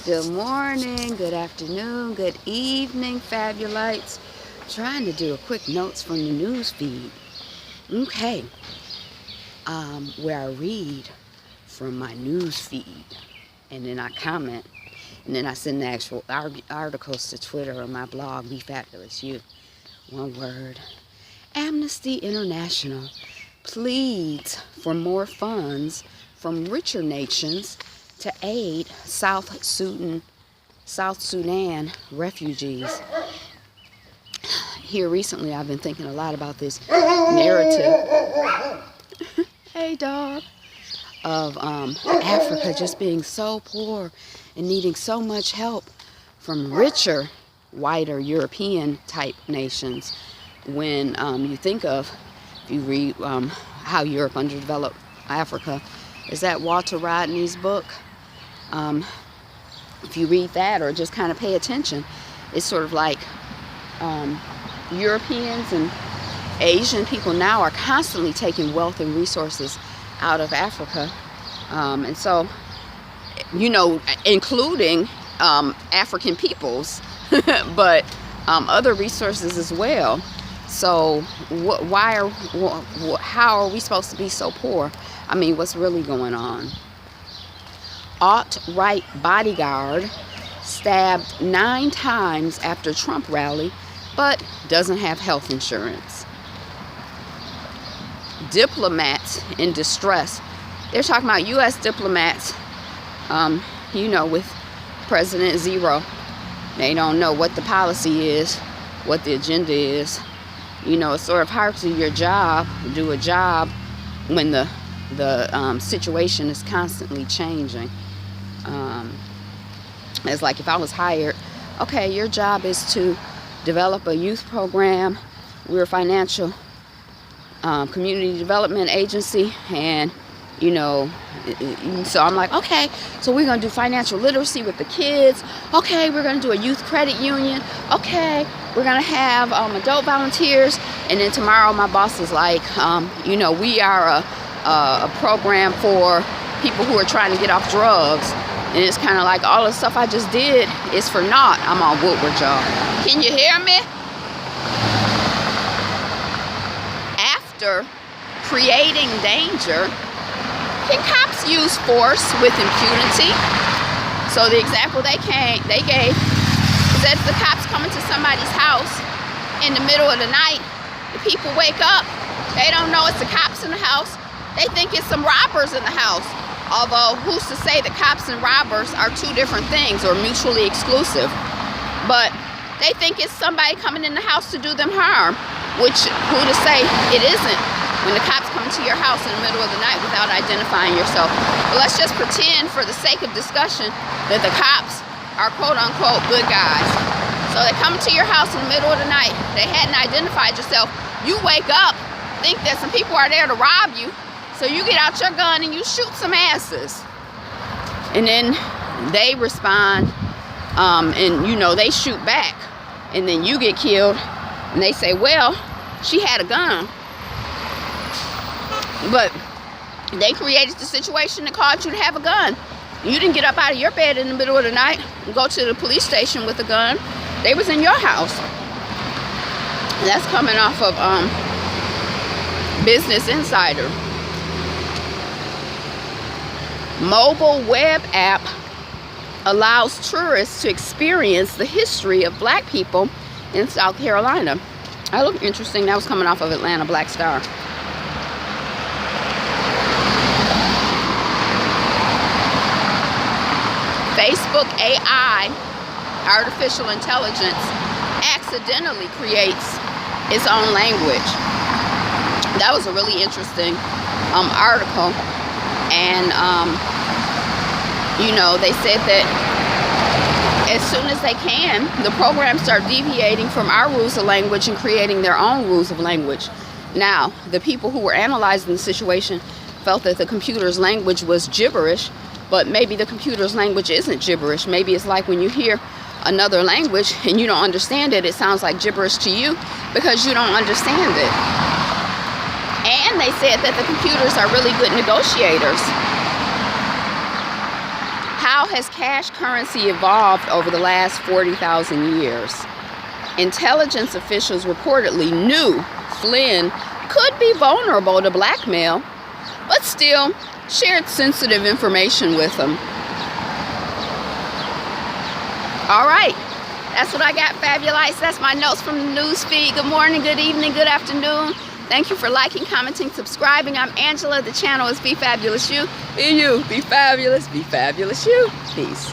Good morning, good afternoon, good evening, Fabulites. Trying to do a quick notes from the news feed. Okay, where I read from my news feed, and then I comment, and then I send the actual articles to Twitter or my blog, Be Fabulous You. One word. Amnesty International pleads for more funds from richer nations to aid South Sudan refugees. Here recently, I've been thinking a lot about this narrative. Hey, dog. Of Africa just being so poor and needing so much help from richer, whiter European type nations. When you think of, if you read How Europe Underdeveloped Africa, is that Walter Rodney's book? If you read that or just kind of pay attention, it's sort of like Europeans and Asian people now are constantly taking wealth and resources out of Africa. And so, you know, including African peoples, but other resources as well. So how are we supposed to be so poor? I mean, what's really going on? Alt-right bodyguard stabbed 9 times after Trump rally, but doesn't have health insurance. Diplomats in distress. They're talking about U.S. diplomats, you know, with President Zero. They don't know what the policy is, what the agenda is. You know, it's sort of hard to do your job, do a job when the situation is constantly changing. It's like if I was hired, okay, your job is to develop a youth program. We're a financial community development agency, and you know, so I'm like, okay, so we're going to do financial literacy with the kids. Okay, we're going to do a youth credit union. Okay, we're going to have adult volunteers. And then tomorrow my boss is like, you know, we are a program for people who are trying to get off drugs. And it's kind of like all the stuff I just did is for naught. I'm on Woodward, y'all. Can you hear me? After creating danger, can cops use force with impunity? So the example they gave is that if the cops come into somebody's house in the middle of the night, the people wake up, they don't know it's the cops in the house, they think it's some robbers in the house. Although, who's to say that cops and robbers are two different things or mutually exclusive? But they think it's somebody coming in the house to do them harm, which, who to say it isn't when the cops come to your house in the middle of the night without identifying yourself. But let's just pretend, for the sake of discussion, that the cops are quote-unquote good guys. So they come to your house in the middle of the night, they hadn't identified yourself, you wake up, think that some people are there to rob you, so you get out your gun and you shoot some asses. And then they respond, and you know, they shoot back. And then you get killed, and they say, well, she had a gun. But they created the situation that caused you to have a gun. You didn't get up out of your bed in the middle of the night and go to the police station with a gun. They was in your house. That's coming off of Business Insider. Mobile web app allows tourists to experience the history of black people in South Carolina. That looked interesting. That was coming off of Atlanta Black Star. Facebook AI, artificial intelligence, accidentally creates its own language. That was a really interesting article. And, you know, they said that as soon as they can, the programs start deviating from our rules of language and creating their own rules of language. Now, the people who were analyzing the situation felt that the computer's language was gibberish, but maybe the computer's language isn't gibberish. Maybe it's like when you hear another language and you don't understand it, it sounds like gibberish to you because you don't understand it. And they said that the computers are really good negotiators. How how has cash currency evolved over the last 40,000 years? Intelligence officials reportedly knew Flynn could be vulnerable to blackmail, but still shared sensitive information with him. All right, that's what I got, Fabulites. That's my notes from the news feed. Good morning, good evening, good afternoon. Thank you for liking, commenting, subscribing. I'm Angela. The channel is Be Fabulous You. Be you. Be fabulous. Be fabulous you. Peace.